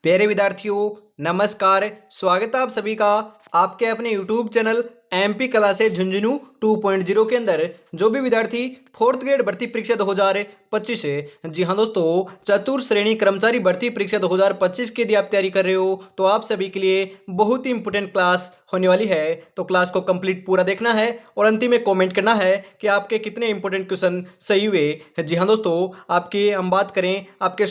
प्यारे विद्यार्थियों, नमस्कार। स्वागत है आप सभी का आपके अपने YouTube channel MP classes Jhunjhunu 2.0 के अंदर। जो भी विद्यार्थी फोर्थ ग्रेड भर्ती परीक्षा 2025 है, जी हाँ दोस्तों, चतुर्थ श्रेणी कर्मचारी भर्ती परीक्षा 2025 की यदि आप तैयारी कर रहे हो तो आप सभी के लिए बहुत ही इंपोर्टेंट क्लास होने वाली है। तो क्लास को कंप्लीट पूरा देखना है और अंतिम में कमेंट करना है कि आपके कितने इंपोर्टेंट क्वेश्चन सही हुए। जी हाँ दोस्तों, आपकी हम बात करें आपके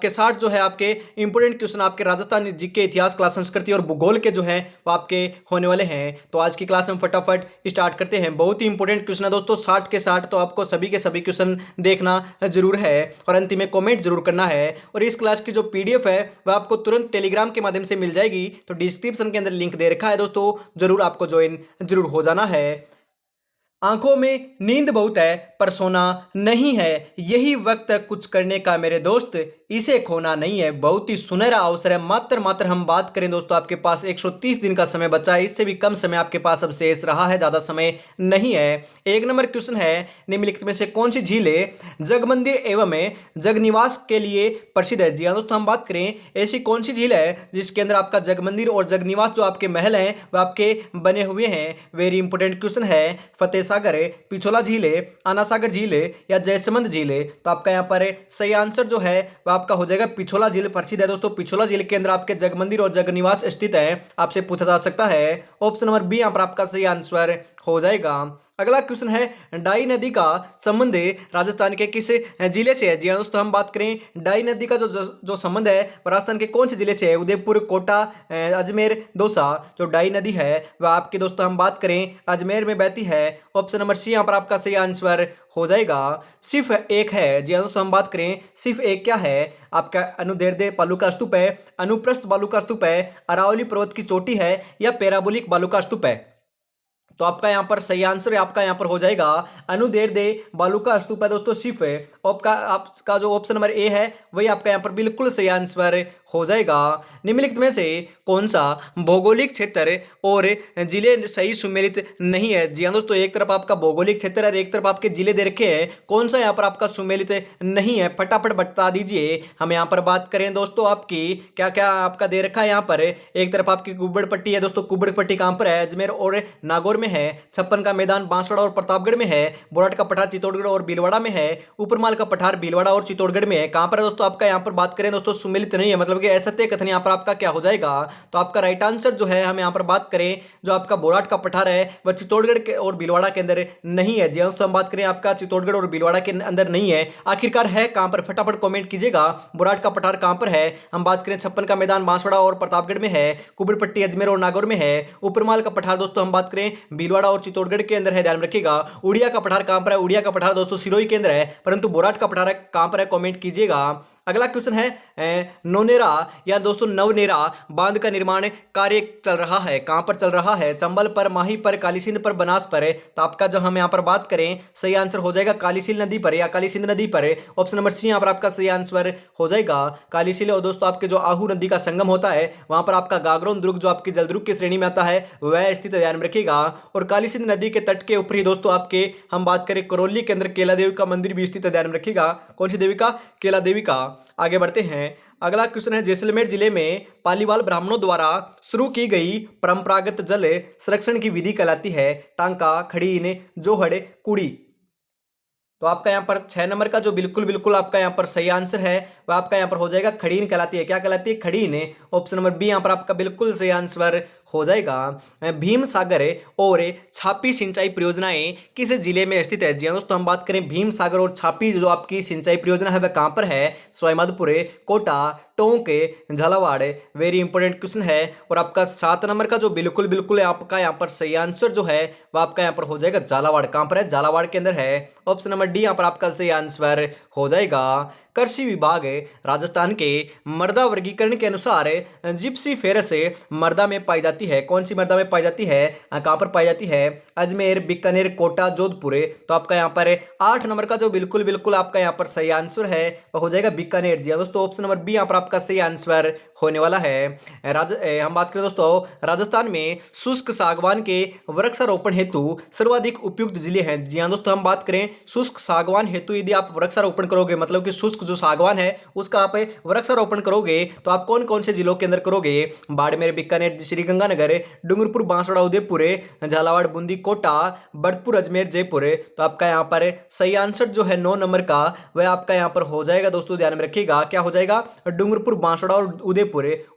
60 जो है आपके इंपोर्टेंट क्वेश्चन आपके राजस्थान जीके, इतिहास, क्लास संस्कृति और भूगोल के जो है वो आपके होने वाले हैं। तो आज की क्लास हम फटाफट स्टार्ट करते हैं। बहुत ही इंपोर्टेंट क्वेश्चन है दोस्तों, 60 के 60, तो आपको सभी के सभी क्वेश्चन देखना जरूर है और अंतिम में कमेंट जरूर करना है। और इस क्लास की जो पीडीएफ है वह आपको तुरंत टेलीग्राम के माध्यम से मिल जाएगी, तो डिस्क्रिप्शन के अंदर लिंक दे रखा है दोस्तों, जरूर आपको ज्वाइन जरूर हो जाना है। आंखों में नींद बहुत है पर सोना नहीं है, यही वक्त है कुछ करने का मेरे दोस्त, इसे खोना नहीं है। बहुत ही सुनहरा अवसर है। मात्र हम बात करें दोस्तों, आपके पास 130 दिन का समय बचा है, इससे भी कम समय आपके पास अब शेष रहा है, ज्यादा समय नहीं है। एक नंबर क्वेश्चन है, निम्नलिखित में से कौन सी झील जगमंदिर एवं जगनिवास के लिए प्रसिद्ध है? जी हाँ दोस्तों, हम बात करें ऐसी कौन सी झील है जिसके अंदर आपका जगमंदिर और जगनिवास जो आपके महल हैं वह आपके बने हुए हैं। वेरी इंपोर्टेंट क्वेश्चन है। फतेह सागर है, पिछोला झील है, आना सागर झील है या जयसमंद झील है? तो आपका यहाँ पर सही आंसर जो है वह आपका हो जाएगा पिछोला झील प्रसिद्ध है दोस्तों। पिछोला झील के अंदर आपके जगमंदिर और जगनिवास स्थित है, आपसे पूछा जा सकता है। ऑप्शन नंबर बी यहाँ पर आपका सही आंसर हो जाएगा। अगला क्वेश्चन है, डाई नदी का संबंध राजस्थान के किस जिले से है? जी हाँ दोस्तों, हम बात करें डाई नदी का जो संबंध है वह राजस्थान के कौन से जिले से है? उदयपुर, कोटा, अजमेर, दौसा। जो डाई नदी है वह आपकी दोस्तों हम बात करें अजमेर में बहती है। ऑप्शन नंबर सी यहाँ पर आपका सही आंसर हो जाएगा। सिर्फ एक है। जी हाँ दोस्तों, हम बात करें सिर्फ एक क्या है? आपका अनुदैर्ध्य बालू का स्तूप है, अनुप्रस्थ बालू का स्तूप है, अरावली पर्वत की चोटी है या पैराबोलिक बालू का स्तूप है? तो आपका यहां पर सही आंसर आपका यहां पर हो जाएगा अनुदैर्ध्य बालू का स्तूप है दोस्तों, सिर्फ है। आपका जो ऑप्शन नंबर ए है वही आपका यहां पर बिल्कुल सही आंसर हो जाएगा। निम्नलिखित में से कौन सा भौगोलिक क्षेत्र और जिले सही सुमेलित नहीं है? जी हाँ दोस्तों, एक तरफ आपका भौगोलिक क्षेत्र और एक तरफ आपके जिले दे रखे हैं, कौन सा यहाँ पर आपका सुमेलित नहीं है? फटाफट बता दीजिए। हम यहाँ पर बात करें दोस्तों, आपकी क्या क्या आपका दे रखा है यहाँ पर। एक तरफ आपकी कुब्बड़ पट्टी है दोस्तों, कुब्बड़ पट्टी कहाँ पर है? अजमेर और नागौर में है। छप्पन का मैदान बांसवाड़ा और प्रतापगढ़ में है। बोराट का पठार चित्तौड़गढ़ और भीलवाड़ा में है। ऊपरमाल का पठार भीलवाड़ा और चित्तौड़गढ़ में है। कहां पर है दोस्तों? आपका यहां पर बात करें दोस्तों सुमेलित नहीं है, मतलब कि असत्य कथन यहां पर आपका क्या हो जाएगा? तो आपका राइट आंसर जो है, हम यहां पर बात करें जो आपका बोराट का पठार है वह चित्तौड़गढ़ के और भीलवाड़ा के अंदर नहीं है। जी हाँ दोस्तों, हम बात करें आपका चित्तौड़गढ़ और भीलवाड़ा के अंदर नहीं है। आखिरकार है कहां पर? फटाफट कमेंट कीजिएगा। बोराट का पठार कहां पर है? हम बात करें छप्पन का मैदान बांसवाड़ा और प्रतापगढ़ में है। कुबड़ पट्टी अजमेर और नागौर में है। ऊपरमाल का पठार दोस्तों हम बात करें भीलवाड़ा और चित्तौड़गढ़ के अंदर है, ध्यान रखिएगा। उड़िया का पठार कहां पर है? उड़िया का पठार दोस्तों सिरोही के अंदर है, परंतु बोराट का पठार कहां पर है? कमेंट कीजिएगा। अगला क्वेश्चन है, नोनेरा या दोस्तों नवनेरा बांध का निर्माण कार्य चल रहा है, कहां पर चल रहा है? चंबल पर, माही पर, कालीसिंध पर, बनास पर है? तो आपका जो हम यहां पर बात करें सही आंसर हो जाएगा कालीसिल नदी पर या कालीसिंध नदी पर। ऑप्शन नंबर सी यहां पर आपका सही आंसर हो जाएगा। कालीसिल और दोस्तों आपके जो आहू नदी का संगम होता है वहां पर आपका गागरोन दुर्ग जो आपकी जलदुर्ग की श्रेणी में आता है वह स्थित है, ध्यान रखिएगा। और कालीसिंध नदी के तट के ऊपर ही दोस्तों आपके हम बात करें करौली के अंदर केला देवी का मंदिर भी स्थित है, ध्यान रखिएगा। कौन सी देवी का? केला देवी का। आगे बढ़ते हैं। अगला क्वेश्चन है, जैसलमेर जिले में पालीवाल ब्राह्मणों द्वारा शुरू की गई परंपरागत जल संरक्षण की विधि कहलाती है? टांका, खड़ीन, जोहड़, कुड़ी। तो आपका यहाँ पर 6 नंबर का जो बिल्कुल बिल्कुल आपका यहाँ पर सही आंसर है वह आपका यहाँ पर हो जाएगा खड़ीन कहलाती है। क्या कहलाती है? खड़ीन। ऑप्शन नंबर बी यहाँ पर आपका बिल्कुल सही आंसर हो जाएगा। भीम सागर और छापी सिंचाई परियोजनाएं किस जिले में स्थित है? जी हाँ दोस्तों, हम बात करें भीम सागर और छापी जो आपकी सिंचाई परियोजना है वह कहां पर है? Sawai Madhopur, Kota, Tonk, Jhalawar. Very important question है। और आपका 7 नंबर का जो बिल्कुल बिल्कुल आपका यहाँ पर सही आंसर जो है वह आपका यहाँ पर हो जाएगा झालावाड़। कहां पर है? झालावाड़ के अंदर है। ऑप्शन नंबर डी यहाँ पर आपका सही आंसर हो जाएगा। कृषि विभाग राजस्थान के मृदा वर्गीकरण के अनुसार जिप्सी फेरस मृदा में पाई जाती है, कौन सी मृदा में पाई जाती है? कहां पर पाई जाती है? अजमेर, बीकानेर, कोटा, जोधपुर। तो आपका यहाँ पर 8 नंबर का जो बिल्कुल बिल्कुल आपका यहाँ पर सही आंसर है वह हो जाएगा बीकानेर। जी हाँ दोस्तों, ऑप्शन नंबर बी यहाँ पर आपका सही आंसर होने वाला है। हम बात करें दोस्तों राजस्थान में शुष्क सागवान के वृक्षारोपण हेतु सर्वाधिक उपयुक्त जिले हैं। जी हाँ दोस्तों, हम बात करें शुष्क सागवान हेतु यदि आप वृक्षारोपण करोगे, मतलब कि शुष्क जो सागवान है उसका आप वृक्षारोपण करोगे तो आप कौन कौन से जिलों के अंदर करोगे? बाड़मेर, बीकानेर, श्रीगंगानगर, डूंगरपुर, बांसवाड़ा, उदयपुर, झालावाड़, बूंदी, कोटा, भरतपुर, अजमेर, जयपुर। तो आपका यहाँ पर सही आंसर जो है 9 नंबर का वह आपका यहाँ पर हो जाएगा दोस्तों, ध्यान में रखिएगा क्या हो जाएगा? डूंगरपुर, बांसवाड़ा और उदयपुर।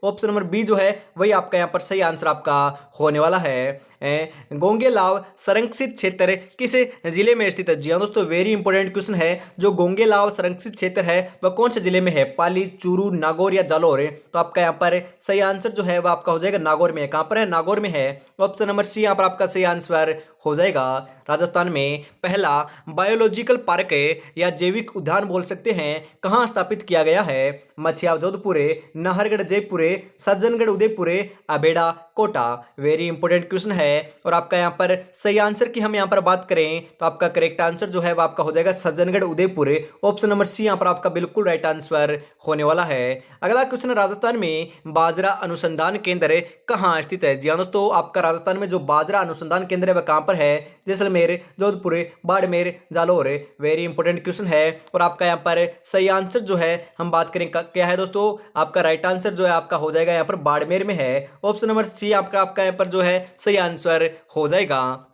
ऑप्शन नंबर बी जो है वही आपका यहाँ पर सही आंसर आपका होने वाला है। गोंगेलाव संरक्षित क्षेत्र किस जिले में स्थित है? जी हाँ दोस्तों, वेरी इंपॉर्टेंट क्वेश्चन है। जो गोंगेलाव संरक्षित क्षेत्र है वह कौन से जिले में है? पाली, चूरू, नागौर या जालौर? तो आपका यहाँ पर सही आंसर जो है वह आपका हो जाएगा नागौर में। कहां पर है? नागौर में है। ऑप्शन नंबर सी यहाँ पर आपका सही आंसर हो जाएगा। राजस्थान में पहला बायोलॉजिकल पार्क या जैविक उद्यान बोल सकते हैं कहां स्थापित किया गया है? Machhiya, Jodhpur, Nahargarh, Jaipur, Sajjangarh, Udaipur, Abeda, Kota. Very important question है। और आपका यहाँ पर सही आंसर की हम यहाँ पर बात करें तो आपका करेक्ट आंसर जो है वो आपका हो जाएगा Sajjangarh, Udaipur. Option number C यहाँ पर आपका बिल्कुल राइट आंसर होने वाला है। अगला क्वेश्चन, राजस्थान में बाजरा अनुसंधान केंद्र कहाँ स्थित है? जी हाँ दोस्तों, आपका राजस्थान में जो बाजरा अनुसंधान केंद्र है वह कहां पर है? Jaisalmer, Jodhpur, Barmer, Jalore. Very important question है। और आपका यहाँ पर सही आंसर जो है हम बात करें क्या है दोस्तों? आपका राइट आंसर जो है आपका हो जाएगा यहाँ पर बाड़मेर में है। ऑप्शन नंबर सी आपका यहाँ पर जो है सही आंसर हो जाएगा।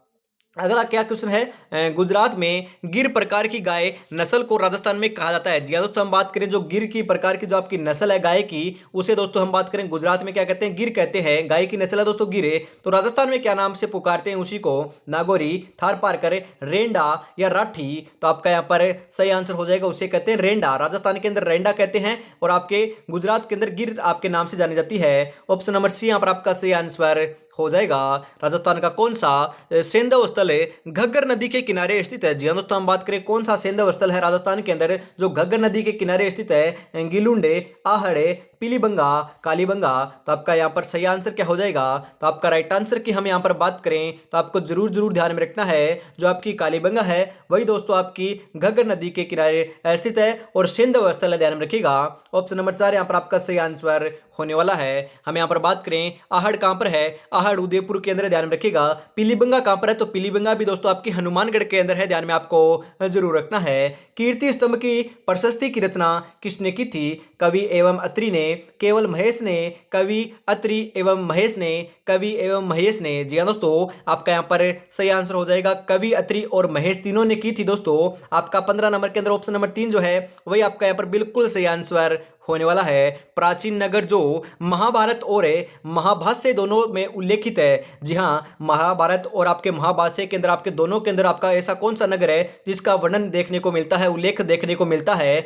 अगला क्या क्वेश्चन है? गुजरात में गिर प्रकार की गाय नस्ल को राजस्थान में कहा जाता है? जी हाँ दोस्तों, हम बात करें जो गिर की प्रकार की जो आपकी नस्ल है गाय की, उसे दोस्तों हम बात करें गुजरात में क्या कहते हैं? गिर कहते हैं। गाय की नस्ल है दोस्तों गिर। तो राजस्थान में क्या नाम से पुकारते हैं उसी को? नागौरी, थारपारकर, रेंडा या राठी? तो आपका यहाँ पर सही आंसर हो जाएगा, उसे कहते हैं रेंडा। राजस्थान के अंदर रेंडा कहते हैं और आपके गुजरात के अंदर गिर आपके नाम से जानी जाती है। ऑप्शन नंबर सी यहाँ पर आपका सही आंसर हो जाएगा। राजस्थान का कौन सा सेंधव स्थल घग्गर नदी के किनारे स्थित है? जी हाँ दोस्तों, हम बात करें कौन सा सेंधव स्थल है राजस्थान के अंदर जो घग्गर नदी के किनारे स्थित है? गिलुंडे, आहड़े, पीलीबंगा, कालीबंगा। तो आपका यहाँ पर सही आंसर क्या हो जाएगा? तो आपका राइट आंसर की हम यहाँ पर बात करें तो आपको जरूर जरूर ध्यान में रखना है जो आपकी कालीबंगा है वही दोस्तों आपकी घग्गर नदी के किनारे स्थित है और सेंधव स्थल है, ध्यान में रखिएगा। ऑप्शन नंबर 4 यहाँ पर आपका सही आंसर होने वाला है। हम यहाँ पर बात करें आहड़ कहां पर है? आहड़ उदयपुर के अंदर, ध्यान में रखिएगा। पीलीबंगा कहां पर है? तो पीलीबंगा भी दोस्तों आपकी हनुमानगढ़ के अंदर है, ध्यान में आपको जरूर रखना है। कीर्ति स्तंभ की प्रशस्ति की रचना किसने की थी? कवि एवं अत्रि ने, केवल महेश ने, कवि अत्रि एवं महेश ने, कवि एवं महेश ने? जी हाँ दोस्तों, आपका यहाँ पर सही आंसर हो जाएगा कवि, अत्रि और महेश तीनों ने की थी दोस्तों। आपका 15 नंबर के अंदर ऑप्शन नंबर 3 जो है वही आपका यहाँ पर बिल्कुल सही आंसर होने वाला है। प्राचीन नगर जो महाभारत और महाभाष्य दोनों में उल्लेखित है। जी हाँ, महाभारत और आपके महाभाष्य के अंदर आपके दोनों के अंदर आपका ऐसा कौन सा नगर है जिसका वर्णन देखने को मिलता है, उल्लेख देखने को मिलता है?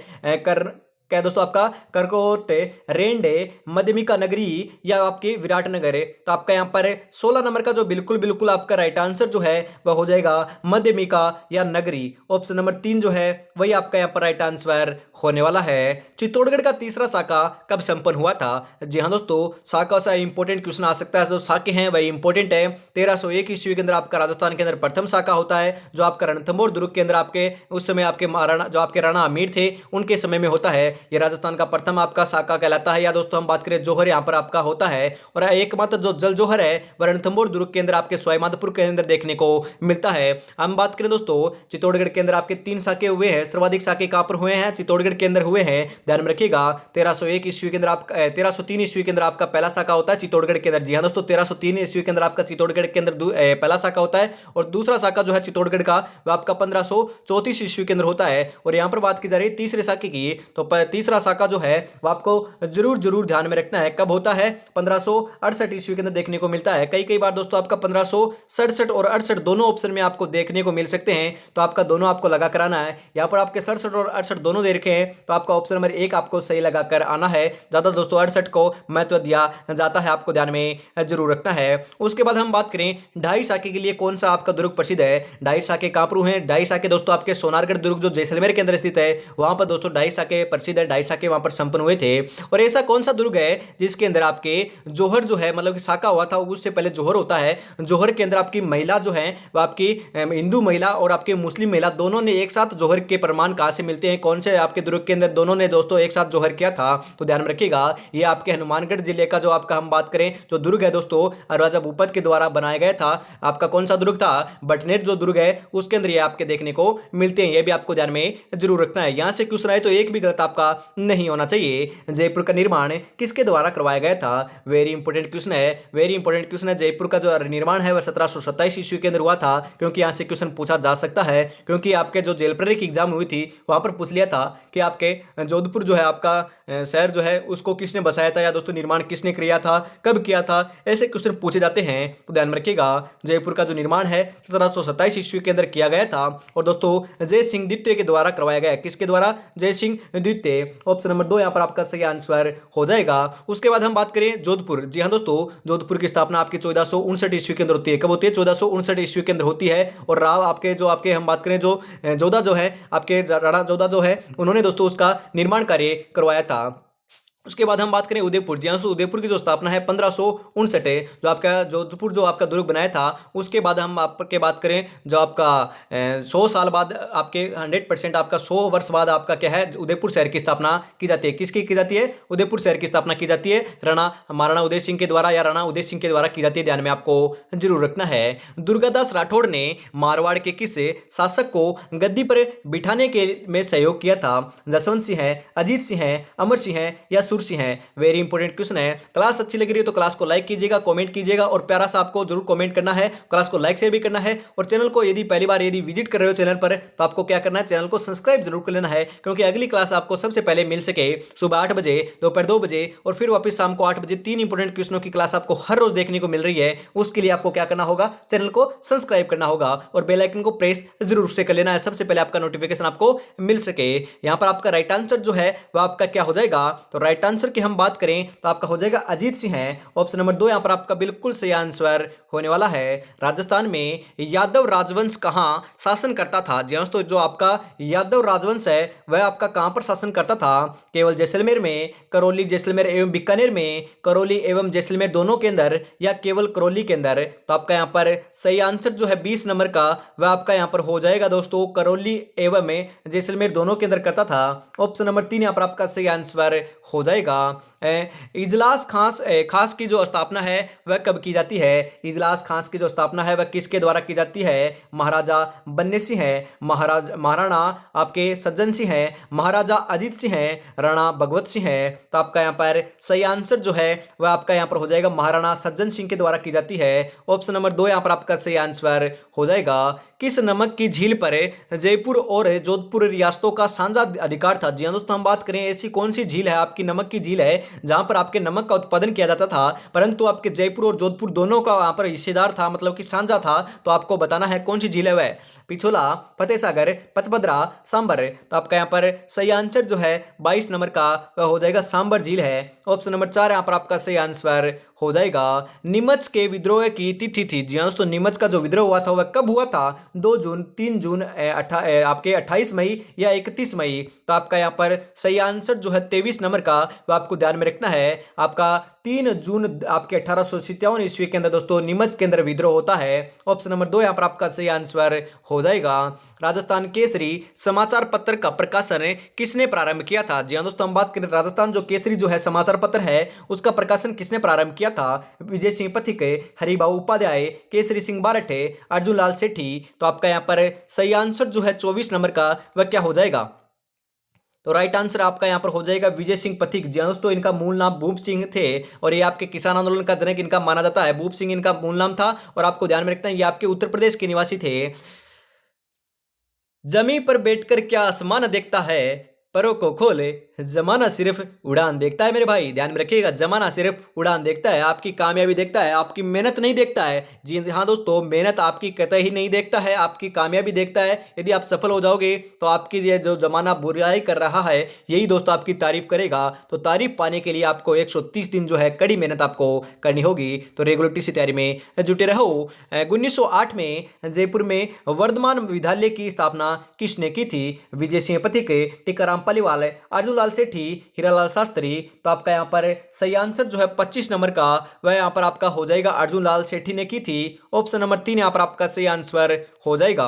क्या दोस्तों आपका करकोट, रेंडे, मध्यमिका नगरी या आपकी विराट नगर है? तो आपका यहाँ पर 16 नंबर का जो बिल्कुल बिल्कुल आपका राइट आंसर जो है वह हो जाएगा मध्यमिका या नगरी। ऑप्शन नंबर 3 जो है वही आपका यहाँ पर राइट आंसर होने वाला है। चित्तौड़गढ़ का तीसरा शाखा कब संपन्न हुआ था? जी हाँ दोस्तों, शाखा से इंपॉर्टेंट क्वेश्चन आ सकता है। जो शाखे हैं वही इंपॉर्टेंट है। 1301 ईस्वी के अंदर आपका राजस्थान के अंदर प्रथम शाखा होता है जो आपका रणथंभौर दुर्ग के अंदर आपके उस समय आपके महाराणा जो आपके राणा अमीर थे उनके समय में होता है। ये राजस्थान का प्रथम आपका शाखा कहलाता है। या दोस्तों हम बात करें जोहर यहाँ पर आपका होता है और एकमात्र जो जल जोहर है वह रणथंभौर दुर्ग के अंदर आपके सवाईमाधोपुर के अंदर देखने को मिलता है। हम बात करें दोस्तों चित्तौड़गढ़ के अंदर आपके 3 शाखे हुए हैं। सर्वाधिक शाखे कहां पर हुए हैं? चित्तौड़गढ़ के अंदर हुए हैं, ध्यान में रखिएगा। 1301 ईस्वी के अंदर आप 1303 ईस्वी के अंदर आपका पहला शाखा होता है चित्तौड़गढ़ के अंदर। जी हाँ दोस्तों, 1303 ईस्वी के अंदर आपका चित्तौड़गढ़ के अंदर पहला शाखा होता है और दूसरा शाखा जो है चित्तौड़गढ़ का वह आपका 1534 ईस्वी के अंदर होता है। और यहाँ पर बात की जा रही है तीसरे शाखे की, तो तीसरा शाखा जो है वह आपको जरूर जरूर ध्यान में रखना है। कब होता है? 1568 ईस्वी के अंदर देखने को मिलता है। कई बार दोस्तों आपका 1567 और 68 दोनों ऑप्शन में आपको देखने को मिल सकते हैं, तो आपका दोनों आपको लगा कर आना है। यहाँ पर आपके 67 और 68 दोनों दे रखे हैं, तो आपका ऑप्शन नंबर 1 आपको सही लगाकर आना है। ज्यादा दोस्तों 68 को महत्व दिया जाता है, आपको ध्यान में जरूर रखना है। उसके बाद हम बात करें ढाई शाखे के लिए कौन सा आपका दुर्ग प्रसिद्ध है? ढाई शाखे कहां पर हैं? ढाई शाखे दोस्तों आपके सोनारगढ़ दुर्ग जो जैसलमेर के अंदर स्थित है वहां पर दोस्तों ढाई शाखे प्रसिद्ध इधर 2.5 साके वहां पर संपन्न हुए थे। और ऐसा कौन सा दुर्ग है जिसके अंदर आपके जौहर जो है मतलब कि साका हुआ था, उससे पहले जौहर होता है। जौहर के अंदर आपकी महिला जो है वह आपकी हिंदू महिला और आपके मुस्लिम महिला दोनों ने एक साथ जौहर के प्रमाण कहां से मिलते हैं, कौन से आपके दुर्ग के अंदर दोनों ने दोस्तों एक साथ जौहर किया था? तो ध्यान में रखिएगा, ये आपके हनुमानगढ़ जिले का जो आपका हम बात करें जो दुर्ग है दोस्तों, राजा भूपत के द्वारा बनाया गया था। आपका कौन सा दुर्ग था? बटनेर जो दुर्ग है उसके अंदर ये आपके देखने को मिलते हैं। ये भी आपको ध्यान में जरूर रखना है। यहां से क्वेश्चन आए तो एक भी गलत आपका नहीं होना चाहिए। जयपुर का निर्माण किसके द्वारा करवाया गया था? वेरी इंपॉर्टेंट क्वेश्चन है, वेरी इंपॉर्टेंट क्वेश्चन है। जयपुर का जो निर्माण है वह 1727 ईस्वी के अंदर हुआ था, क्योंकि यहां से क्वेश्चन पूछा जा सकता है, क्योंकि आपके जो जेल की एग्जाम हुई थी वहां पर पूछ लिया था कि आपके जोधपुर जो है आपका शहर जो है उसको किसने बसाया था, या दोस्तों निर्माण किसने किया था, कब किया था, ऐसे क्वेश्चन पूछे जाते हैं। तो ध्यान में रखिएगा, जयपुर का जो निर्माण है 1727 ईस्वी के अंदर किया गया था। और दोस्तों जय सिंह द्वितीय के द्वारा करवाया गया। किसके द्वारा? जय सिंह द्वितीय। ऑप्शन नंबर 2 यहां पर आपका सही आंसर हो जाएगा। उसके बाद हम बात करें जोधपुर। जी हाँ दोस्तों, जोधपुर की स्थापना आपकी 1459 ईस्वी के अंदर होती है। कब होती है? 1459 ईस्वी के अंदर होती है। और राव आपके जो आपके हम बात करें जो जोधा जो है आपके राणा जोधा जो है उन्होंने दोस्तों उसका निर्माण कार्य करवाया था। उसके बाद हम बात करें उदयपुर। जी हाँ, उदयपुर की जो स्थापना है 1559 है, जो आपका जोधपुर जो आपका दुर्ग बनाया था। उसके बाद हम आपके बात करें जो आपका 100 साल बाद आपके 100% आपका 100 वर्ष बाद आपका क्या है उदयपुर शहर की स्थापना की जाती है। किसकी की जाती है? उदयपुर शहर की स्थापना की जाती है राणा महाराणा उदय सिंह के द्वारा या राणा उदय सिंह के द्वारा की जाती है। ध्यान में आपको जरूर रखना है। दुर्गादास राठौड़ ने मारवाड़ के किस शासक को गद्दी पर बिठाने के में सहयोग किया था? जसवंत सिंह है, अजीत सिंह है, अमर सिंह है या सिंह है? वेरी इंपॉर्टेंट क्वेश्चन है। क्लास अच्छी लग रही है तो क्लास को लाइक कीजिएगा, कमेंट कीजिएगा, और प्यारा सा आपको जरूर कमेंट करना है। क्लास को लाइक शेयर भी करना है, और चैनल को यदि पहली बार यदि विजिट कर रहे हो चैनल पर तो आपको क्या करना है, चैनल को सब्सक्राइब जरूर कर लेना है, क्योंकि अगली क्लास आपको सबसे पहले मिल सके सुबह 8 बजे, दोपहर 2 बजे और फिर वापस शाम को 8 बजे। 3 इंपॉर्टेंट क्वेश्चनों की क्लास आपको हर रोज देखने को मिल रही है। उसके लिए आपको क्या करना होगा, चैनल को सब्सक्राइब करना होगा और बेल आइकन को प्रेस जरूर से कर लेना है, सबसे पहले आपका नोटिफिकेशन आपको मिल सके। यहां पर आपका राइट आंसर जो है वह आपका क्या हो जाएगा? तो राइट आंसर की हम बात करें तो आपका हो जाएगा अजीत सिंह है। ऑप्शन नंबर 2 यहां पर आपका बिल्कुल सही आंसर होने वाला है। राजस्थान में यादव राजवंश कहां शासन करता था? जी तो जो आपका यादव राजवंश है वह आपका कहां पर शासन करता था? केवल जैसलमेर में, करौली जैसलमेर एवं बीकानेर में, करौली एवं जैसलमेर दोनों के अंदर, या केवल करौली के अंदर? तो आपका यहां पर सही आंसर जो है 20 नंबर का वह आपका यहां पर हो जाएगा दोस्तों, करौली एवं जैसलमेर दोनों के अंदर करता था। ऑप्शन नंबर 3 यहां पर आपका सही आंसर हो जाएगा। इजलास खास की जो स्थापना है वह कब की जाती है? इजलास खास की जो स्थापना है वह किसके द्वारा की जाती है? महाराजा बन्ने सिंह है, महाराणा आपके सज्जन सिंह है, महाराजा अजीत सिंह है, राणा भगवत सिंह है? तो आपका यहाँ पर सही आंसर जो है वह आपका यहाँ पर हो जाएगा महाराणा सज्जन सिंह के द्वारा की जाती है। ऑप्शन नंबर 2 यहाँ पर आपका सही आंसर हो जाएगा। किस नमक की झील पर जयपुर और जोधपुर रियासतों का साझा अधिकार था? जी हाँ दोस्तों, हम बात करें ऐसी कौन सी झील है आपकी नमक की झील है जहां पर आपके नमक का उत्पादन किया जाता था, परंतु आपके जयपुर और जोधपुर दोनों का वहां पर हिस्सेदार था, मतलब कि साझा था। तो आपको बताना है कौन सी झील है वह? पिछोला, फतेह सागर, पचभद्रा, सांबर? तो आपका यहाँ पर सही आंसर जो है 22 नंबर का वह हो जाएगा सांबर झील है। ऑप्शन नंबर 4 यहाँ पर आपका सही आंसर हो जाएगा। नीमच के विद्रोह की तिथि थी? जी हाँ दोस्तों, नीमच का जो विद्रोह हुआ था वह कब हुआ था? 2 जून, 3 जून, आपके 28 मई या 31 मई? तो आपका यहाँ पर सही आंसर जो है 23 नंबर का वह आपको ध्यान में रखना है। आपका 3 जून आपके 1857 ईस्वी के अंदर दोस्तों नीमच के अंदर विद्रोह होता है। ऑप्शन नंबर 2 यहाँ पर आपका सही आंसर हो जाएगा। राजस्थान केसरी समाचार पत्र का प्रकाशन किसने प्रारंभ किया था? जी हाँ दोस्तों, हम बात करें राजस्थान जो केसरी जो है समाचार पत्र है उसका प्रकाशन किसने प्रारंभ किया था? विजय सिंह पथिक, हरिभाऊ उपाध्याय, केसरी सिंह बारठ, अर्जुन लाल सेठी? तो आपका यहाँ पर सही आंसर जो है 24 नंबर का वह क्या हो जाएगा? तो राइट आंसर आपका यहां पर हो जाएगा विजय सिंह पथिक। जी हाँ दोस्तों, इनका मूल नाम भूप सिंह थे और ये आपके किसान आंदोलन का जनक इनका माना जाता है। भूप सिंह इनका मूल नाम था और आपको ध्यान में रखना है ये आपके उत्तर प्रदेश के निवासी थे। जमीन पर बैठकर क्या आसमान देखता है, परों को खोले जमाना सिर्फ उड़ान देखता है। मेरे भाई ध्यान में रखिएगा, जमाना सिर्फ उड़ान देखता है, आपकी कामयाबी देखता है, आपकी मेहनत नहीं देखता है। जी हाँ दोस्तों, मेहनत आपकी कतई ही नहीं देखता है, आपकी कामयाबी देखता है। यदि आप सफल हो जाओगे तो आपकी ये जो जमाना बुराई कर रहा है यही दोस्तों आपकी तारीफ करेगा। तो तारीफ पाने के लिए आपको 130 दिन जो है कड़ी मेहनत आपको करनी होगी। तो रेगुलर सी तैयारी में जुटे रहो। 1908 में जयपुर में वर्धमान विद्यालय की स्थापना किसने की थी? विजय सिंह पथिक, टीकाराम रामपालीवाल, अर्जुन लाल सेठी, हीरालाल शास्त्री। तो आपका यहाँ पर सही आंसर जो है 25 नंबर का वह यहाँ पर आपका हो जाएगा, अर्जुन लाल सेठी ने की थी। ऑप्शन नंबर 3 यहाँ पर आपका सही आंसर हो जाएगा।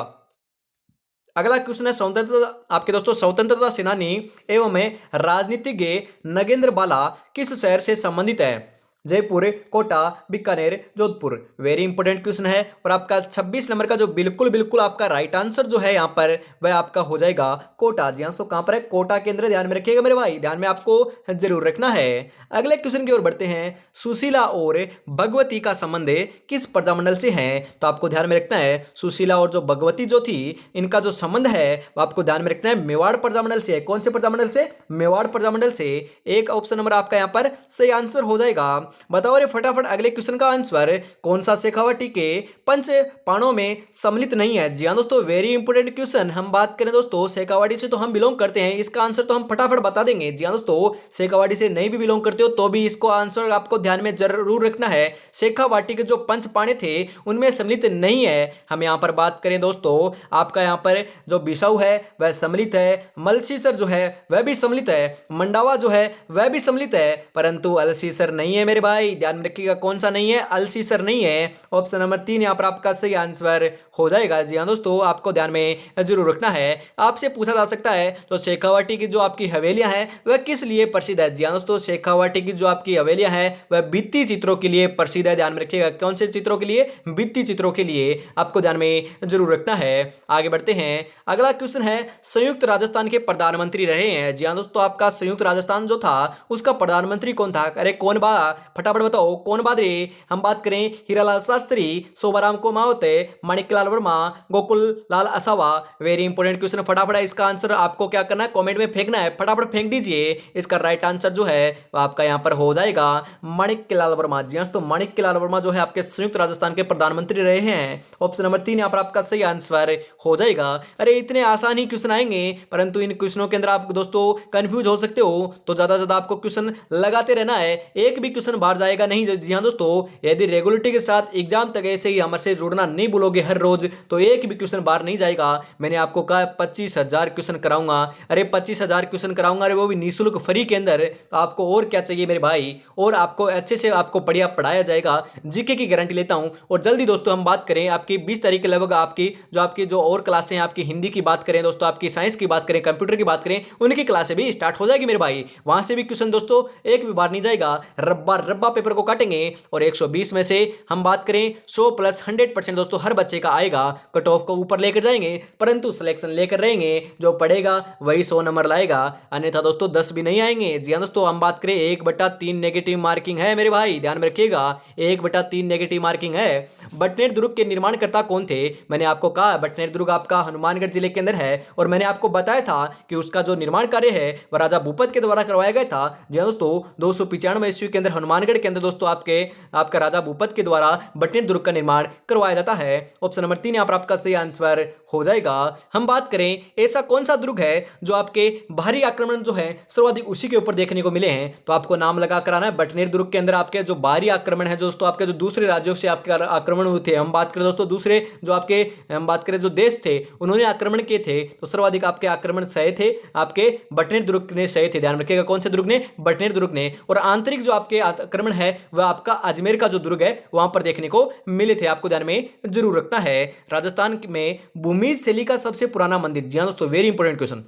अगला क्वेश्चन है स्वतंत्रता आपके दोस्तों, स्वतंत्रता सेनानी एवं राजनीतिज्ञ नगेंद्र बाला किस शहर से संबंधित है? Jaipur, Kota, Bikaner, Jodhpur. Very important question है और आपका 26 नंबर का जो बिल्कुल बिल्कुल आपका राइट आंसर जो है यहाँ पर वह आपका हो जाएगा कोटा। जी हाँ, तो कहां पर है? कोटा के अंदर। ध्यान में रखिएगा मेरे भाई, ध्यान में आपको जरूर रखना है। अगले क्वेश्चन की ओर बढ़ते हैं। सुशीला और भगवती का संबंध किस प्रजामंडल से है? तो आपको ध्यान में रखना है सुशीला और जो भगवती जो थी इनका जो संबंध है वो आपको ध्यान में रखना है मेवाड़ प्रजामंडल से है। कौन से प्रजामंडल से? मेवाड़ प्रजामंडल से। एक ऑप्शन नंबर आपका यहाँ पर सही आंसर हो जाएगा। बताओ रे फटाफट अगले क्वेश्चन का आंसर, कौन सा शेखावाटी के पंच पांडवों में सम्मिलित नहीं है? जी हाँ दोस्तों, वेरी इंपोर्टेंट क्वेश्चन। हम बात करें दोस्तों शेखावाटी से तो हम बिलोंग करते हैं, इसका आंसर तो हम फटाफट बता देंगे। जी हाँ दोस्तों, शेखावाटी से नहीं भी बिलोंग करते हो तो भी इसको आंसर आपको ध्यान में जरूर रखना है। शेखावाटी के जो पंच पांडे थे उनमें सम्मिलित नहीं है। हम यहाँ पर बात करें दोस्तों, आपका यहाँ पर जो बिसाऊ है वह सम्मिलित है, मलसीसर जो है वह भी सम्मिलित है, मंडावा जो है वह भी सम्मिलित है, परंतु अलसीसर नहीं है मेरे भाई। ध्यान में रखिएगा कौन सा नहीं है? अलसीसर नहीं है। ऑप्शन नंबर 3 यहाँ पर आपका सही आंसर हो जाएगा। जी हाँ दोस्तों, आपको ध्यान में जरूर रखना है। आपसे पूछा जा सकता है तो शेखावाटी की जो आपकी हवेलियां हैं वह किस लिए प्रसिद्ध है? जी हाँ दोस्तों, शेखावाटी की जो आपकी हवेलियां हैं वह भित्ति चित्रों के लिए प्रसिद्ध है। ध्यान में रखिएगा कौन से चित्रों के लिए? भित्ति चित्रों के लिए, आपको ध्यान में जरूर रखना है। आगे बढ़ते हैं। अगला क्वेश्चन है, संयुक्त राजस्थान के प्रधानमंत्री रहे हैं। जी हाँ दोस्तों, आपका संयुक्त राजस्थान जो था उसका प्रधानमंत्री कौन था? अरे कौन बा, फटाफट बताओ कौन बात रे? हम बात करें हीरालाल शास्त्री, शोभाराम कुमावत, माणिक्यलाल वर्मा, गोकुल लाल असावा। वेरी इंपोर्टेंट क्वेश्चन, फटाफट इसका आंसर आपको क्या करना है? कमेंट में फेंकना है, फटाफट फेंक दीजिए। इसका राइट आंसर जो है वो आपका यहाँ पर हो जाएगा माणिक्यलाल वर्मा। जी हाँ, तो माणिक्यलाल वर्मा जो है आपके संयुक्त राजस्थान के प्रधानमंत्री रहे हैं। ऑप्शन नंबर 3 यहाँ पर आपका सही आंसर हो जाएगा। अरे इतने आसान ही क्वेश्चन आएंगे, परंतु इन क्वेश्चनों के अंदर आप दोस्तों कंफ्यूज हो सकते हो, तो ज्यादा से ज्यादा आपको क्वेश्चन लगाते रहना है, एक भी क्वेश्चन बाहर जाएगा नहीं। जी हाँ दोस्तों, यदि रेगुलरिटी के साथ एग्जाम तक ऐसे ही हमारे जुड़ना नहीं बोलोगे हर रोज तो एक भी क्वेश्चन बाहर नहीं जाएगा। मैंने आपको कहा 25,000 क्वेश्चन कराऊंगा। अरे 25,000 क्वेश्चन कराऊंगा, अरे वो भी निःशुल्क फ्री के अंदर। तो आपको और क्या चाहिए मेरे भाई? और आपको अच्छे से आपको बढ़िया पढ़ाया जाएगा, जीके की गारंटी लेता हूं। और जल्दी दोस्तों हम बात करें आपकी 20 तारीख के लगभग आपकी जो और क्लासें हैं, आपकी हिंदी की बात करें दोस्तों, आपकी साइंस की बात करें, कंप्यूटर की बात करें, उनकी क्लासें भी स्टार्ट हो जाएगी मेरे भाई। वहां से भी क्वेश्चन दोस्तों एक भी बार नहीं जाएगा, रब्बा रब्बा पेपर को काटेंगे। और 120 में से हम बात करें 100 प्लस 100% दोस्तों हर बच्चे का आएगा। कट ऑफ को ऊपर लेकर जाएंगे, परंतु सिलेक्शन लेकर रहेंगे, जो पढ़ेगा वही 100 नंबर लाएगा, अन्यथा दोस्तों 10 भी नहीं आएंगे। जी हाँ दोस्तों, हम बात करें 1/3 नेगेटिव मार्किंग है मेरे भाई, ध्यान में रखिएगा 1/3 नेगेटिव मार्किंग है। बटनेर दुर्ग के निर्माणकर्ता कौन थे? मैंने आपको कहा बटनेर दुर्ग आपका हनुमानगढ़ जिले के अंदर है, और मैंने आपको बताया था कि उसका जो निर्माण कार्य है वह राजा भूपत के द्वारा करवाया गया था। जी हाँ दोस्तों, 295 ईस्वी के अंदर हनुमानगढ़ के अंदर दोस्तों आपका राजा भूपत के द्वारा बटनेर दुर्ग का निर्माण करवाया जाता है। ऑप्शन नंबर 3 यहाँ पर आपका सही आंसर हो जाएगा। हम बात करें ऐसा कौन सा दुर्ग है जो आपके बाहरी आक्रमण जो है सर्वाधिक उसी के ऊपर देखने को मिले हैं? तो आपको नाम लगा कराना है। बटनेर दुर्ग के अंदर आपके जो बाहरी आक्रमण है दोस्तों, आपके जो दूसरे राज्यों से आपके आक्रमण हुए थे, हम बात करें दोस्तों दूसरे जो आपके हम बात करें जो देश थे उन्होंने आक्रमण किए थे, तो सर्वाधिक आपके आक्रमण सहे थे आपके बटनेर दुर्ग ने सहे थे। ध्यान रखिएगा कौन से दुर्ग ने? बटनेर दुर्ग ने। और आंतरिक जो आपके आक्रमण है वह आपका अजमेर का जो दुर्ग है वहां पर देखने को मिले थे, आपको ध्यान में जरूर रखना है। राजस्थान में भूमिज शैली का सबसे पुराना मंदिर, जी हाँ दोस्तों very important question,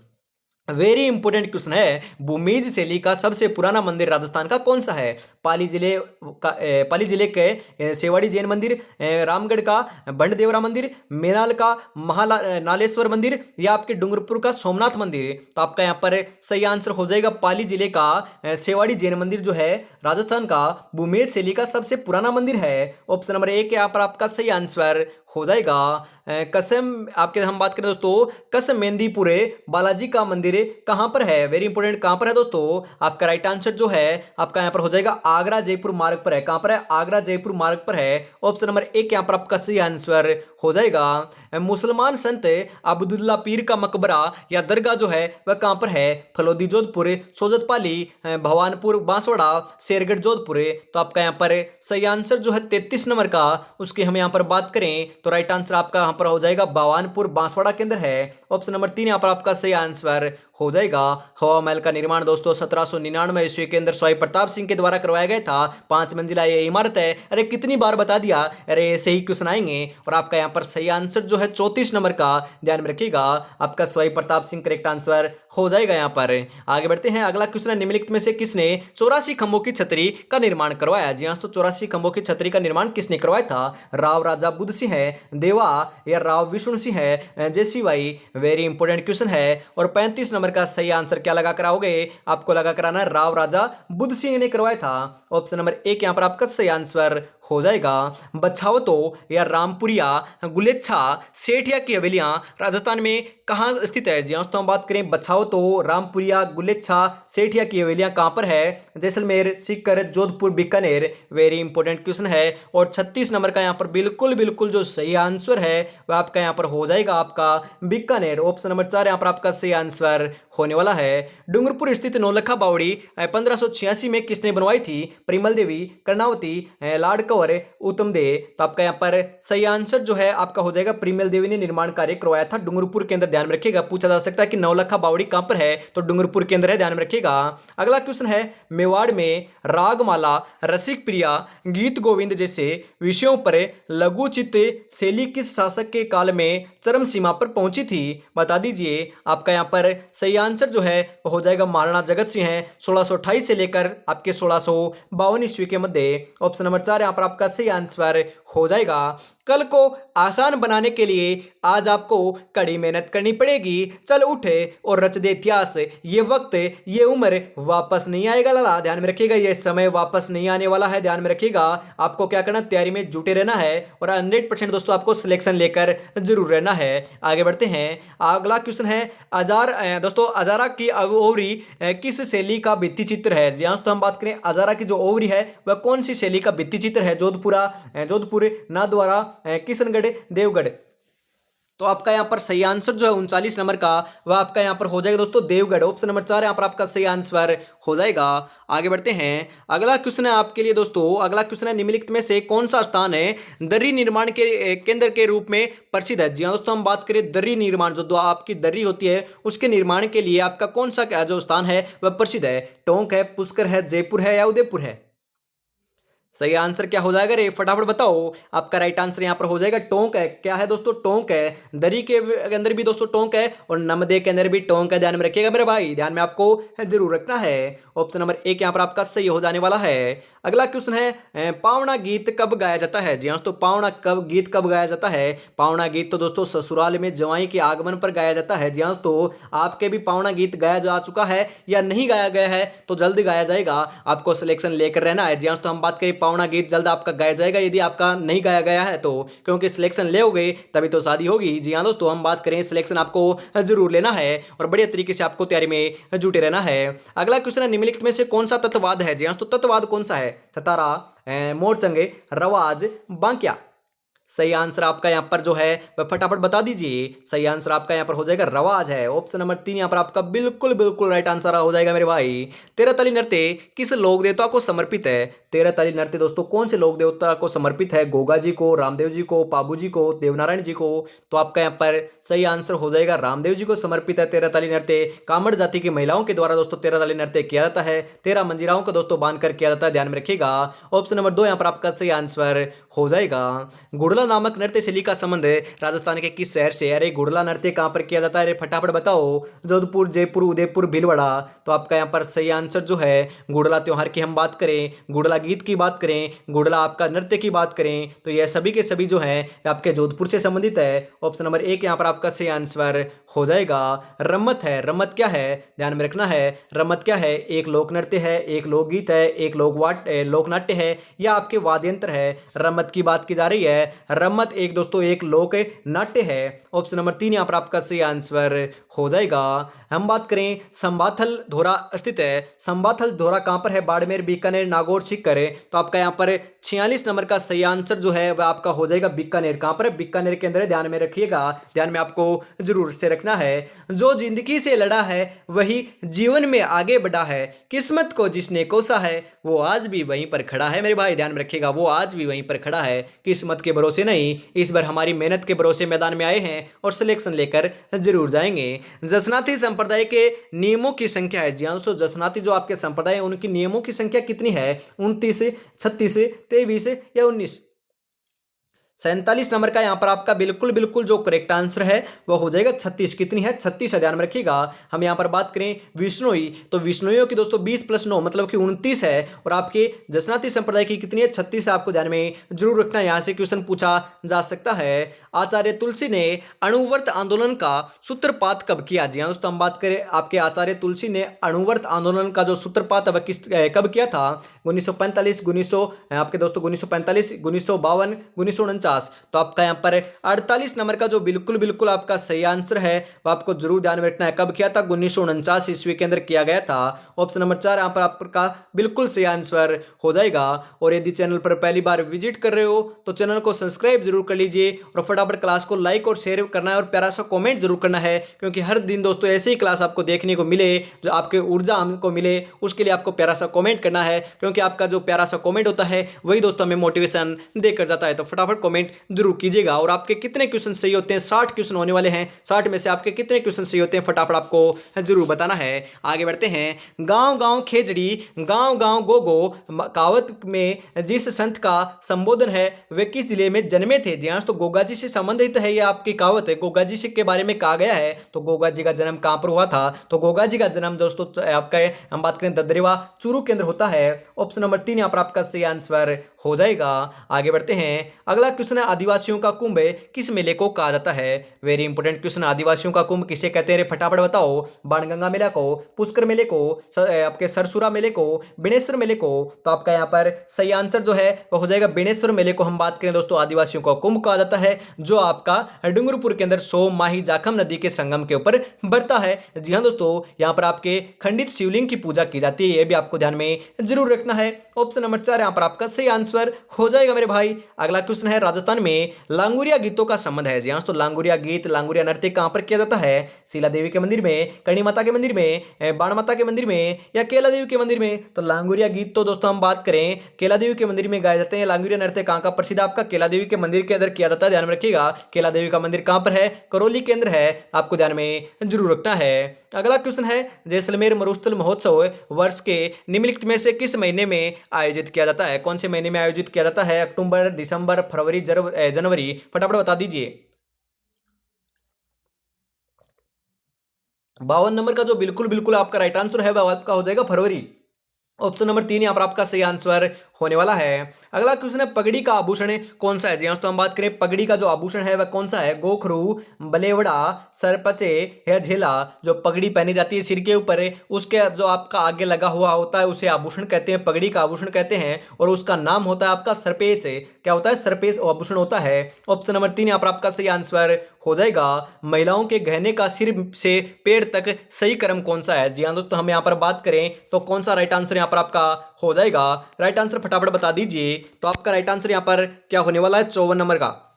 very important question है, भूमिज शैली का सबसे पुराना मंदिर राजस्थान का कौन सा है? पाली जिले के सेवाड़ी जैन मंदिर, रामगढ़ का बंडदेवरा मंदिर, मेनाल का नालेश्वर मंदिर, या आपके डूंगरपुर का सोमनाथ मंदिर। तो आपका यहाँ पर सही आंसर हो जाएगा पाली जिले का सेवाड़ी जैन मंदिर जो है राजस्थान का भूमिज शैली का सबसे पुराना मंदिर है। ऑप्शन नंबर 1 यहाँ पर आपका सही आंसर हो जाएगा। कसम आपके हम बात करें दोस्तों, कसम मेहंदीपुरे बालाजी का मंदिर कहां पर है? वेरी इंपोर्टेंट, कहां पर है दोस्तों? आपका राइट आंसर जो है आपका यहां पर हो जाएगा आगरा जयपुर मार्ग पर है। कहां पर है? आगरा जयपुर मार्ग पर है। ऑप्शन नंबर 1 यहां पर आपका सही आंसर हो जाएगा। मुसलमान संत अब्दुल्ला पीर का मकबरा या दरगाह जो है वह कहां पर है? फलोदी जोधपुर, सोजत पाली, भवानपुर बांसवाड़ा, शेरगढ़ जोधपुर। तो आपका यहाँ पर सही आंसर जो है 33 नंबर का, उसकी हम यहाँ पर बात करें तो राइट आंसर आपका यहाँ पर हो जाएगा भवानपुर बांसवाड़ा के अंदर है। ऑप्शन नंबर 3 यहाँ पर आपका सही आंसर हो जाएगा। हवा महल का निर्माण दोस्तों 1799 ईस्वी के अंदर स्वाई प्रताप सिंह के द्वारा करवाया गया था। 5 मंजिला ये इमारत है। अरे कितनी बार बता दिया, अरे ऐसे ही क्वेश्चन आएंगे। और आपका यहाँ पर सही आंसर जो है 34 नंबर का, ध्यान में रखिएगा, आपका स्वाई प्रताप सिंह करेक्ट आंसर हो जाएगा। यहाँ पर आगे बढ़ते हैं। अगला क्वेश्चन है, निम्नलिखित में से किसने 84 खंभों की छतरी का निर्माण करवाया? जी हाँ, तो 84 खंभों की छतरी का निर्माण किसने करवाया था? राव राजा बुद्ध सिंह है, देवा या राव विष्णु सिंह है, जैसी भाई वेरी इंपॉर्टेंट क्वेश्चन है। और 35 नंबर का सही आंसर क्या लगा कराओगे? आपको लगा कराना है राव राजा बुद्ध सिंह ने करवाया था। ऑप्शन नंबर 1 यहां पर आपका सही आंसर हो जाएगा। बछावतो या रामपुरिया, गुलेच्छा, सेठिया की हवेलियां राजस्थान में कहां स्थित है? जी हाँ, तो हम बात करें बछावतो, रामपुरिया, गुलेच्छा, सेठिया की हवेलियां कहां पर है? Jaisalmer, Sikar, Jodhpur, Bikaner. Very important question है। और 36 नंबर का यहां पर बिल्कुल बिल्कुल जो सही आंसर है वह आपका यहां पर हो जाएगा आपका बीकानेर। ऑप्शन नंबर 4 यहां पर आपका सही आंसर होने वाला है। डूंगरपुर स्थित नौलखा बावड़ी 1586 में किसने बनवाई थी? परिमल देवी, कर्णावती, लाड कंवर, उत्तम दे। तो आपका यहाँ पर सही आंसर जो है आपका हो जाएगा परिमल देवी ने निर्माण कार्य करवाया था डूंगरपुर के अंदर। ध्यान में रखिएगा, पूछा जा सकता है कि नौलखा बावड़ी कहां पर है, तो डूंगरपुर के अंदर है, ध्यान में रखिएगा। अगला क्वेश्चन है, मेवाड़ में रागमाला, रसिक प्रिया, गीत गोविंद जैसे विषयों पर लघु चित्र शैली किस शासक के काल में चरम सीमा पर पहुंची थी? बता दीजिए। आपका यहाँ पर सही आंसर जो है हो जाएगा महाराणा जगत सिंह है, 1628 से लेकर आपके 1652 ईस्वी के मध्य। ऑप्शन नंबर 4 यहाँ पर आपका सही आंसर हो जाएगा। कल को आसान बनाने के लिए आज आपको कड़ी मेहनत करनी पड़ेगी। चल उठे और रच दे इतिहास। ये वक्त, ये उम्र वापस नहीं आएगा लाला, ध्यान में रखिएगा, ये समय वापस नहीं आने वाला है। ध्यान में रखिएगा, आपको क्या करना, तैयारी में जुटे रहना है और 100% दोस्तों आपको सिलेक्शन लेकर जरूर रहना है। आगे बढ़ते हैं। अगला क्वेश्चन है, दोस्तों अजारा की ओवरी किस शैली का भित्ति चित्र है? जी हाँ, तो हम बात करें अजारा की जो ओवरी है वह कौन सी शैली का भित्ति चित्र है? जोधपुर, नाथद्वारा, किशनगढ़, देवगढ़। तो आपका यहाँ पर सही आंसर जो है 39 नंबर का वह आपका यहाँ पर हो जाएगा दोस्तों देवगढ़। ऑप्शन नंबर 4 यहाँ पर आपका सही आंसर हो जाएगा। आगे बढ़ते हैं। अगला क्वेश्चन है आपके लिए दोस्तों, अगला क्वेश्चन है, निम्नलिखित में से कौन सा स्थान है दर्री निर्माण के केंद्र के रूप में प्रसिद्ध है? जी हाँ दोस्तों, हम बात करें दर्री निर्माण, जो आपकी दर्री होती है उसके निर्माण के लिए आपका कौन सा जो स्थान है वह प्रसिद्ध है? टोंक है, पुष्कर है, जयपुर है या उदयपुर है? सही आंसर क्या हो जाएगा रे, फटाफट बताओ। आपका राइट आंसर यहाँ पर हो जाएगा टोंक है। क्या है दोस्तों? टोंक है। दरी के अंदर भी दोस्तों टोंक है और नमदे के अंदर भी टोंक है, ध्यान में रखिएगा मेरे भाई, ध्यान में आपको जरूर रखना है। ऑप्शन नंबर 1 यहाँ पर आपका सही हो जाने वाला है। अगला क्वेश्चन है, पावना गीत कब गाया जाता है? जी हाँ दोस्तों, पावना गीत कब गाया जाता है? पावना गीत तो दोस्तों ससुराल में जवाई के आगमन पर गाया जाता है। जी हाँ दोस्तों, आपके भी पावना गीत गाया जा चुका है या नहीं गाया गया है तो जल्द गाया जाएगा, आपको सिलेक्शन लेकर रहना है। जी हाँ दोस्तों, हम बात करें पावना गीत जल्द आपका गाया जाएगा यदि आपका नहीं गाया गया है तो, क्योंकि सिलेक्शन लेओगे तभी तो शादी होगी। जी हाँ दोस्तों, हम बात करें सिलेक्शन आपको जरूर लेना है और बढ़िया तरीके से आपको तैयारी में जुटे रहना है। अगला क्वेश्चन है, निम्नलिखित में से कौन सा तत्ववाद है? जी हाँ तो तत्ववाद कौन सा है? सतारा, मोरचंगे, रवाज, बांकिया। सही आंसर आपका यहाँ पर जो है वह फटाफट बता दीजिए। सही आंसर आपका यहाँ पर हो जाएगा रवाज है। ऑप्शन नंबर 3 यहाँ पर आपका बिल्कुल बिल्कुल राइट आंसर हो जाएगा मेरे भाई। तेरह ताली नृत्य किस लोक देवता को समर्पित है? तेरह ताली नृत्य दोस्तों कौन से लोक देवता को समर्पित है? गोगा जी को, रामदेव जी को, पाबू जी को, देवनारायण जी को। तो आपका यहाँ पर सही आंसर हो जाएगा रामदेव जी को समर्पित है तेरह ताली नृत्य। कामड़ जाति की महिलाओं के द्वारा दोस्तों तेरह ताली नृत्य किया जाता है। 13 मंजिराओं को दोस्तों बांध कर किया जाता है, ध्यान में रखिएगा। ऑप्शन नंबर 2 यहाँ पर आपका सही आंसर हो जाएगा। गुड़ला नामक नृत्य शैली का संबंध राजस्थान के किस शहर से? अरे गुड़ला नृत्य कहां पर किया जाता है? अरे फटाफट बताओ। जोधपुर, जयपुर, उदयपुर, भीलवाड़ा। तो आपका यहाँ पर सही आंसर जो है, गुड़ला त्योहार की हम बात करें, गुड़ला गीत की बात करें, गुड़ला आपका नृत्य की बात करें तो यह सभी के सभी जो है आपके जोधपुर से संबंधित है। ऑप्शन नंबर 1 यहाँ पर आपका सही आंसर हो जाएगा। रम्मत है। रम्मत क्या है? ध्यान में रखना है। रम्मत क्या है? एक लोक नृत्य है, एक लोकगीत है, एक लोकनाट्य है या आपके वाद्य यंत्र है। रम्मत की बात की जा रही है। रम्मत एक दोस्तों एक लोक नाट्य है। ऑप्शन नंबर 3 यहाँ पर आपका सही आंसर हो जाएगा। हम बात करें संबाथल धोरा स्थित है। संबाथल धोरा कहां पर है? बाड़मेर, बीकानेर, नागौर, सीकर। तो आपका यहाँ पर 46 नंबर का सही आंसर जो है वह आपका हो जाएगा बीकानेर। कहां पर है? बीकानेर के अंदर है, ध्यान में रखिएगा, ध्यान में आपको जरूर से रखना है। जो जिंदगी से लड़ा है वही जीवन में आगे बढ़ा है, किस्मत को जिसने कोसा है वो आज भी वहीं पर खड़ा है मेरे भाई, ध्यान में रखिएगा, वो आज भी वहीं पर खड़ा है, किस्मत के भरोसे नहीं। इस बार हमारी मेहनत के भरोसे मैदान में आए हैं और सिलेक्शन लेकर जरूर जाएंगे। जसनाती संप्रदाय के नियमों की संख्या है। जी हाँ दोस्तों, जसनाती जो आपके संप्रदाय है उनकी नियमों की संख्या कितनी है? 29, 36, 23 या 19? 47 नंबर का यहाँ पर आपका बिल्कुल बिल्कुल जो करेक्ट आंसर है वो हो जाएगा 36। कितनी है? 36 है, ध्यान में रखिएगा। हम यहाँ पर बात करें विष्णुई, तो विष्णुइयों की दोस्तों 20 + 9 मतलब कि 29 है, और आपके जसनाती संप्रदाय की कितनी है? 36 है। आपको ध्यान में जरूर रखना है, यहाँ से क्वेश्चन पूछा जा सकता है। आचार्य तुलसी ने अणुव्रत आंदोलन का सूत्रपात कब किया? जी हाँ दोस्तों, हम बात करें आपके आचार्य तुलसी ने अणुव्रत आंदोलन का जो सूत्रपात है कब किया था? 1945, 1900 आपके दोस्तों 1945, 1952, 1949। तो आपका यहाँ पर 48 नंबर का जो बिल्कुल बिल्कुल आपका सही आंसर है वो आपको जरूर ध्यान में रखना है। कब किया था? 1949 ईस्वी के अंदर किया गया था। ऑप्शन नंबर 4 यहाँ पर आपका बिल्कुल सही आंसर हो जाएगा। और यदि चैनल पर पहली बार विजिट कर रहे हो तो चैनल को सब्सक्राइब जरूर कर लीजिए, और फटाफट क्लास को लाइक और शेयर करना है, और प्यारा सा कॉमेंट जरूर करना है, क्योंकि हर दिन दोस्तों ऐसे ही क्लास आपको देखने को मिले, जो आपके ऊर्जा हमको मिले, उसके लिए आपको प्यारा सा कॉमेंट करना है, क्योंकि आपका जो प्यारा सा कॉमेंट होता है वही दोस्तों हमें मोटिवेशन देकर जाता है। तो फटाफट कॉमेंट जरूर कीजिएगा। और आपके कितने क्वेश्चन सही होते हैं? 60 क्वेश्चन होने वाले हैं। 60 में से आपके कितने क्वेश्चन सही होते हैं फटाफट आपको जरूर बताना है। आगे बढ़ते हैं। गांव गांव खेजड़ी, गांव गांव गोगो कहावत में जिस संत का संबोधन है वे किस जिले में जन्मे थे? जी हाँ, तो गोगा जी से संबंधित है, यह आपकी कहावत है। गोगा जी से के बारे में कहा गया है। तो गोगा जी का जन्म कहां पर हुआ था? तो गोगा जी का जन्म दोस्तों आपका हम बात करें ददरेवा चूरू के अंदर होता है। ऑप्शन नंबर 3 यहाँ पर आपका सही आंसर हो जाएगा। आगे बढ़ते हैं। अगला क्वेश्चन है, आदिवासियों का कुंभ किस मेले को कहा जाता है? Very important question. आदिवासियों का कुंभ किसे कहते हैं? फटाफट बताओ। बाणगंगा मेला को, पुष्कर मेले को, आपके सरसुरा मेले को, बिनेश्वर मेले को? तो आपका यहाँ पर सही आंसर जो है वो हो जाएगा बिनेश्वर मेले को। हम बात करें दोस्तों, आदिवासियों का कुंभ कहा जाता है, जो आपका डूंगरपुर के अंदर सोम माही जाखम नदी के संगम के ऊपर बढ़ता है। जी हाँ दोस्तों, यहाँ पर आपके खंडित शिवलिंग की पूजा की जाती है, ये भी आपको ध्यान में जरूर रखना है। ऑप्शन नंबर 4 यहाँ पर आपका सही आंसर हो जाएगा मेरे भाई। अगला क्वेश्चन है, राजस्थान में लांगुरिया गीतों का संबंध है। जी हाँ, तो लांगुरिया गीत, लांगुरिया नृत्य कहां पर किया जाता है? शीला देवी के मंदिर में, करणी माता के मंदिर में, बाण माता के मंदिर में, या केला देवी के मंदिर में? तो लांगुरिया गीत तो दोस्तों हम बात करें केला देवी के मंदिर में गाए जाते हैं। लांगुरिया नृत्य कहां का प्रसिद्ध? आपका केला देवी के मंदिर के अंदर किया जाता है, ध्यान में रखिएगा। केला देवी का मंदिर कहां पर है? करौली के अंदर है, आपको ध्यान में जरूर रखना है। अगला क्वेश्चन है, जैसलमेर मरुस्थल महोत्सव वर्ष के निम्नलिखित में से किस महीने में आयोजित किया जाता है? कौन से महीने में आयोजित किया जाता है? अक्टूबर, दिसंबर, फरवरी, जनवरी? फटाफट बता दीजिए। 52 नंबर का जो बिल्कुल बिल्कुल आपका राइट आंसर है वह आपका हो जाएगा फरवरी। ऑप्शन नंबर 3 यहाँ पर आपका सही आंसर होने वाला है। अगला क्वेश्चन है, पगड़ी का आभूषण कौन सा है? जी हाँ, तो हम बात करें पगड़ी का जो आभूषण है वह कौन सा है? गोखरू, बलेवड़ा, सरपचे या झेला? जो पगड़ी पहनी जाती है सिर के ऊपर, उसके जो आपका आगे लगा हुआ होता है उसे आभूषण कहते हैं, पगड़ी का आभूषण कहते हैं, और उसका नाम होता है आपका सरपेच। क्या होता है? सरपेच आभूषण होता है। ऑप्शन नंबर 3 यहाँ पर आपका सही आंसर हो जाएगा। महिलाओं के गहने का सिर से पैर तक सही क्रम कौन सा है? जी हाँ दोस्तों, हम यहाँ पर बात करें तो कौन सा राइट आंसर यहाँ पर आपका हो जाएगा? राइट आंसर फटाफट बता दीजिए। तो आपका राइट आंसर यहाँ पर क्या होने वाला है? 54 नंबर का।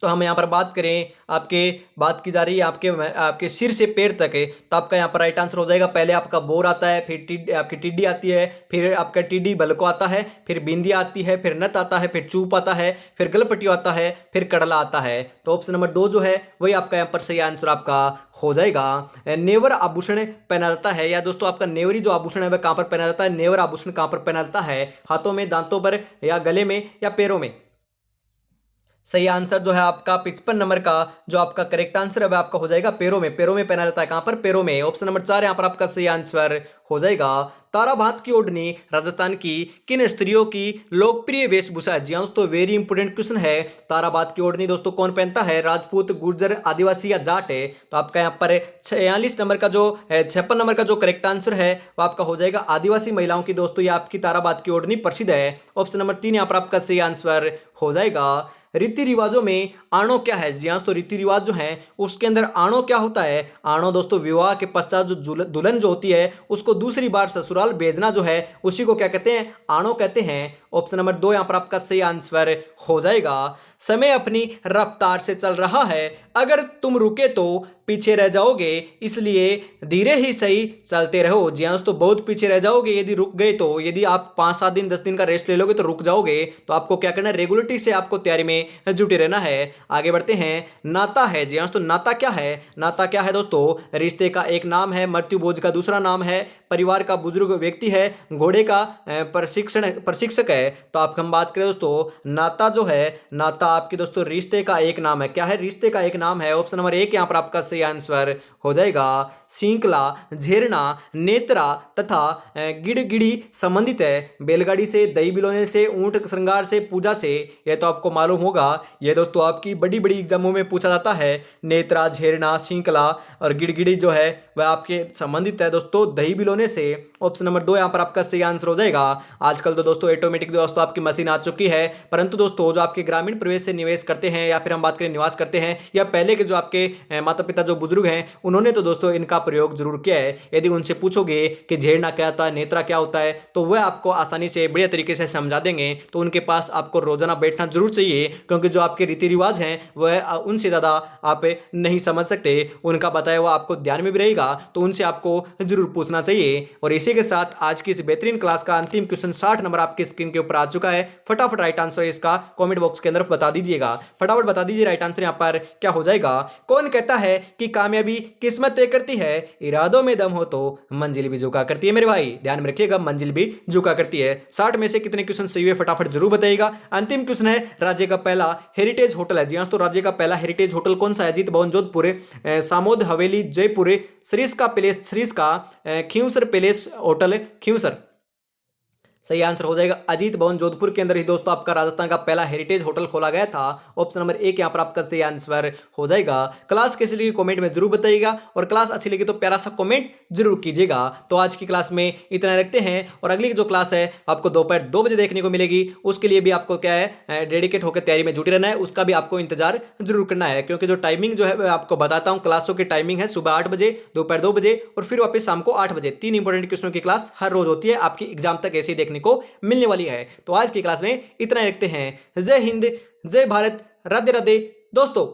तो हम यहाँ पर बात करें, आपके बात की जा रही है आपके आपके सिर से पैर तक है, तो आपका यहाँ पर राइट आंसर हो जाएगा। पहले आपका बोर आता है, फिर आपकी टिड्डी आती है, फिर आपका टिड्डी बलको आता है, फिर बिंदिया आती है, फिर नत आता है, फिर चूप आता है, फिर गलपटियो आता है, फिर कड़ला आता है। तो ऑप्शन नंबर 2 जो है वही आपका यहाँ पर सही आंसर आपका हो जाएगा। नेवर आभूषण पहना जाता है, या दोस्तों आपका नेवरी जो आभूषण है वह कहाँ पर पहना जाता है? नेवर आभूषण कहाँ पर पहना जाता है? हाथों में, दांतों पर, या गले में, या पैरों में? सही आंसर जो है आपका 55 नंबर का जो आपका करेक्ट आंसर है वह आपका हो जाएगा पैरों में। पैरों में पहना जाता है, कहां पर? पैरों में। ऑप्शन नंबर 4 यहां पर आपका सही आंसर हो जाएगा। ताराभात की ओढ़नी राजस्थान की किन स्त्रियों की लोकप्रिय वेशभूषा है? जी हाँ दोस्तों, वेरी इंपोर्टेंट क्वेश्चन है। ताराभात की ओढ़नी दोस्तों कौन पहनता है? राजपूत, गुर्जर, आदिवासी या जाट है? तो आपका यहाँ पर 46 नंबर का जो 56 नंबर का जो करेक्ट आंसर है वो आपका हो जाएगा आदिवासी महिलाओं की दोस्तों ये आपकी ताराभात की ओढ़नी प्रसिद्ध है। ऑप्शन नंबर 3 यहाँ पर आपका सही आंसर हो जाएगा। रीति रिवाजों में आणो क्या है? जी हाँ, तो रीति रिवाज जो है उसके अंदर आणो क्या होता है? आणो दोस्तों विवाह के पश्चात जो दुल्हन जो होती है उसको दूसरी बार ससुराल भेजना जो है उसी को क्या कहते हैं? आणो कहते हैं। ऑप्शन नंबर 2 यहाँ पर आपका सही आंसर हो जाएगा। समय अपनी रफ्तार से चल रहा है, अगर तुम रुके तो पीछे रह जाओगे, इसलिए धीरे ही सही चलते रहो। जी हाँ दोस्तों, बहुत पीछे रह जाओगे यदि रुक गए तो। यदि आप 5-7 दिन 10 दिन का रेस्ट ले लोगे तो रुक जाओगे। तो आपको क्या करना है, रेगुलरिटी से आपको तैयारी में जुटे रहना है। आगे बढ़ते हैं। नाता है। जी हाँ दोस्तों, नाता क्या है? नाता क्या है दोस्तों? रिश्ते का एक नाम है, मृत्यु बोझ का दूसरा नाम है, परिवार का बुजुर्ग व्यक्ति है, घोड़े का प्रशिक्षक है। तो आप हम बात करें दोस्तों, नाता जो है, नाता आपके दोस्तों रिश्ते का एक नाम है। क्या है? रिश्ते का एक नाम है। ऑप्शन नंबर 1 यहां पर आपका सही आंसर हो जाएगा। श्रृंखला, झेरना, नेत्रा तथा गिड़गिड़ी संबंधित है। बैलगाड़ी से, दही बिलोने से, ऊंट श्रृंगार से, पूजा से। यह तो आपको मालूम होगा। यह दोस्तों आपकी बड़ी बड़ी एग्जामों में पूछा जाता है। नेत्रा, झेरना, श्रृंखला और गिड़गिड़ी जो है वह आपके संबंधित है दोस्तों दही बिलोने से। ऑप्शन नंबर 2 यहां पर आपका सही आंसर हो जाएगा। आजकल तो दोस्तों ऑटोमेटिक दोस्तों आपकी मशीन आ चुकी है, परंतु दोस्तों जो आपके ग्रामीण परिवेश से निवेश करते हैं या फिर हम बात करें निवास करते हैं, या पहले के जो आपके माता पिता जो बुजुर्ग हैं उन्होंने तो दोस्तों इनका प्रयोग जरूर किया है। यदि उनसे पूछोगे कि झेड़ना क्या होता है, नेत्रा क्या होता है, तो वह आपको आसानी से बढ़िया तरीके से समझा देंगे। तो उनके पास आपको रोजाना बैठना जरूर चाहिए, क्योंकि जो आपके रीति रिवाज हैं वह उनसे ज्यादा आप नहीं समझ सकते। उनका बताया हुआ आपको ध्यान में भी रहेगा, तो उनसे आपको जरूर पूछना चाहिए। और इसी के साथ आज की इस बेहतरीन क्लास का अंतिम क्वेश्चन 60 नंबर आपकी स्क्रीन के ऊपर आ चुका है। फटाफट राइट आंसर इसका कमेंट बॉक्स के अंदर बता दीजिएगा। फटाफट बता दीजिए राइट आंसर यहां पर क्या हो जाएगा। कौन कहता है कि कामयाबी किस्मत तय करती है, इरादों में दम हो तो मंजिल भी झुका करती है। मेरे भाई ध्यान में रखिएगा, मंजिल भी झुका करती है। 60 में से कितने क्वेश्चन सही हुए फटाफट जरूर बताइएगा। अंतिम क्वेश्चन है, राज्य का पहला हेरिटेज होटल है। जी हाँ, तो राज्य का पहला हेरिटेज होटल कौन सा है? अजीत भवन जोधपुर, सामोद हवेली Jaipur, Sariska palace Sariska, Khinvsar palace hotel Khinvsar. सही आंसर हो जाएगा अजीत भवन जोधपुर के अंदर ही दोस्तों आपका राजस्थान का पहला हेरिटेज होटल खोला गया था। ऑप्शन नंबर 1 यहां पर आपका सही आंसर हो जाएगा। क्लास कैसी लगी कमेंट में जरूर बताइएगा, और क्लास अच्छी लगी तो प्यारा सा कमेंट जरूर कीजिएगा। तो आज की क्लास में इतना रखते हैं, और अगली जो क्लास है आपको दोपहर 2 बजे देखने को मिलेगी। उसके लिए भी आपको क्या है, डेडिकेट होकर तैयारी में जुटे रहना है। उसका भी आपको इंतजार जरूर करना है, क्योंकि जो टाइमिंग जो है मैं आपको बताता हूँ, क्लासों की टाइमिंग है सुबह 8 बजे, दोपहर 2 बजे और फिर वापस शाम को 8 बजे। 3 इंपॉर्टेंट क्वेश्चनों की क्लास हर रोज होती है, आपकी एग्जाम तक ऐसे ही देखने को मिलने वाली है। तो आज की क्लास में इतना ही रखते हैं। जय हिंद, जय भारत, राधे राधे दोस्तों।